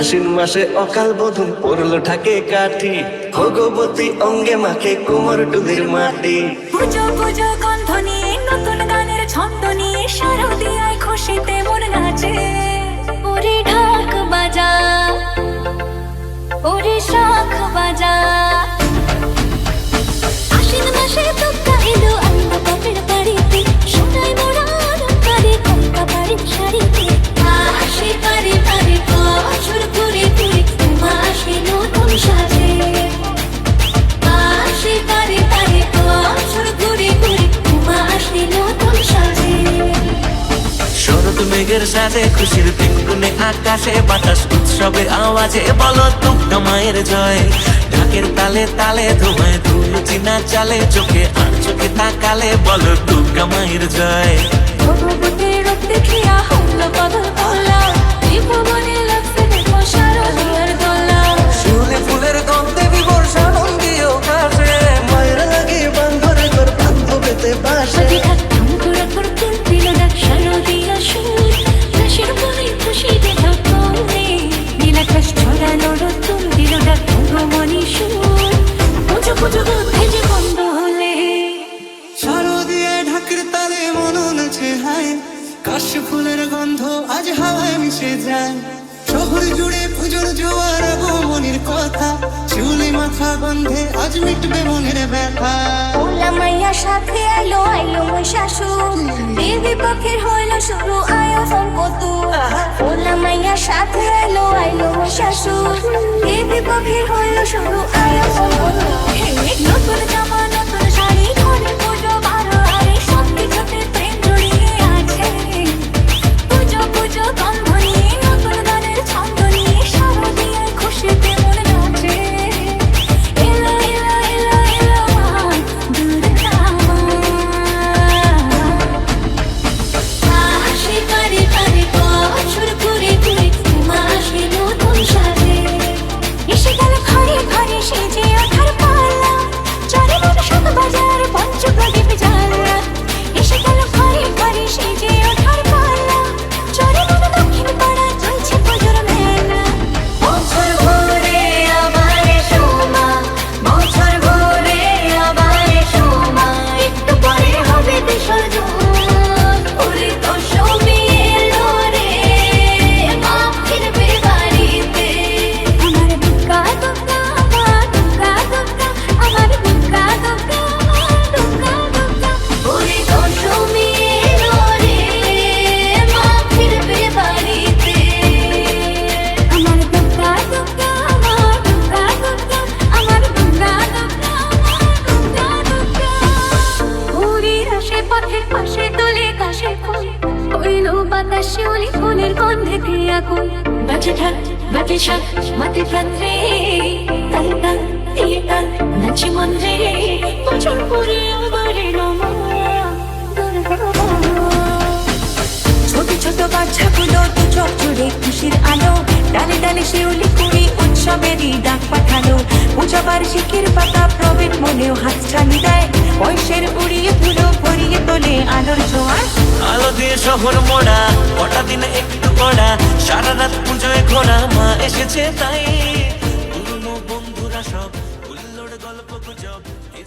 আশ্বিন মাসে অকাল বোধন পড়লো ঠাকে কাঠি, ভগবতী অঙ্গে মাখে কোমর টুলির মাটি। পুজো পুজো গন্ধ নিয়ে নতুন গানের ছন্দ নিয়ে শারদীয়ায় খুশিতে মন নাচে। ওরে ঢাক বাজা, ওরে শাখ বাজা, আশ্বিন মাসে দুর্গা এলো আনন্দ বাপের বাড়িতে, সোনাই মোড়া করে কলকা বাড়ির শাড়িতে। আসে পারে পারে বছর ঘুরে ঘুরে মা আসে নতুন সাজে। আসে পারে পারে বছর ঘুরে ঘুরে মা আসে নতুন সাজে। শরৎ মেঘের সাথে খুশির পিঙ্গুনে আকাশে বাতাস উৎসবে আওয়াজে বলো দুর্গা মায়ের জয়। ঢাকের তালে তালে ধোঁয়ায় ধুলো চিনা চালে, চোখে আর চোখে তাকালে বলো দুর্গা মায়ের জয়। ভগবতীর রূপ দেখিয়া হলো বদল কলা, এই ভুবনে লাগছে দেখো শারদীয়ার গলা। শিউলি ফুলের গন্ধে বিভোর সানন্দীয় কাশে, মায়ের লাগে বান্ধরে তোর বান্ধবেতে বাসে। সদিঘাত অঙ্কুরা করতেন দিল না শারদীয়া সুর, রাশির বনে খুশি দেখা কমে। নীলাকাশ ছড়ানো নতুন দিল না ভগমণি সুর, পুজো পুজো ভেজে বন্ধ হলে। শারদীয়া ঢাকের তালে মন নাচে হায়, কাশ ফুলের গন্ধ আজ হাওয়ায় মিশে যায়। শহর জুড়ে পুজোর জোয়ার আগমনের কথা, শিউলি মাথা গন্ধে আজ মিটবে মনের ব্যথা। ওলা মাইয়ার সাথে আইলো আইলো মহিষাসুর, দেবী পক্ষের হইলো শুরু আয়োজন কত। ওলা মাইয়ার সাথে আইলো আইলো মহিষাসুর, দেবী পক্ষের হইলো শুরু আয়োজন কত। নতুন জামা নতুন শাড়ি ঘরে পুজো বারো আরে সব কিছুতে প্রেম জড়িয়ে আছে। পুজো পুজো গন্ধ নিয়ে নতুন গানের ছন্দ নিয়ে শারদীয়ার খুশিতে মন নাচে। এলো এলো এলো এলো মা দুর্গা মা, আসে পারে পারে বছর ঘুরে ঘুরে মা আসে নতুন সাজে। এসে গেল ঘরে ঘরে সেজে ওঠার পালা, চারে মনে শত বাজার পঞ্চপ্রদীপ জ্বালা। এসে গেল ঘরে ঘরে সেজে ওঠার পালা, চারে মনে দক্ষিণ পাড়া চলছে পুজোর মেলা। বছর ঘুরে আবার এসো মা, বছর ঘুরে আবার এসো মা, একটু পরে হবে বিসর্জন। ওরে দশমী এলো রে, মা ফিরবে বাড়িতে। আমার দুর্গা দুর্গা মা দুর্গা দুর্গা, আমার দুর্গা দুর্গা মা দুর্গা দুর্গা। ওরে দশমী এলো রে, মা ফিরবে বাড়িতে। আমার দুর্গা দুর্গা মা দুর্গা দুর্গা, আমার দুর্গা দুর্গা মা দুর্গা দুর্গা। পুরীর আশেপাশের পাশে তোলে কাশে ফুল, হইল বাতাস শিউলি ফুলের গন্ধে দিয়া কুল। বাজে ঢাক বাজে শাক মাতে প্রান্তে, তাল তাল দিয়ে তাল নাচে মন রে। বছর পরে আবার এলো মা দুর্গা মা। ছোট ছোট বাচ্চাগুলো দু চোখ জুড়ে খুশির আলো, ডালে ডালে শিউলি কুড়ি উৎসবেরই ডাক পাঠালো। পূজা বার্ষিকের পাতা প্রবীণ মনেও হাত ছানি দেয়, বয়সের উড়িয়ে ধুলো ভরিয়ে তোলে আলোর জোয়ার। আলো দিয়ে শহর মোড়া, কটা দিনে একটু কড়া, সারা রাত পুজোয় ঘোরা মা এসেছে তাই। পুরনো বন্ধুরা সব হুল্লোড় গল্প গুজব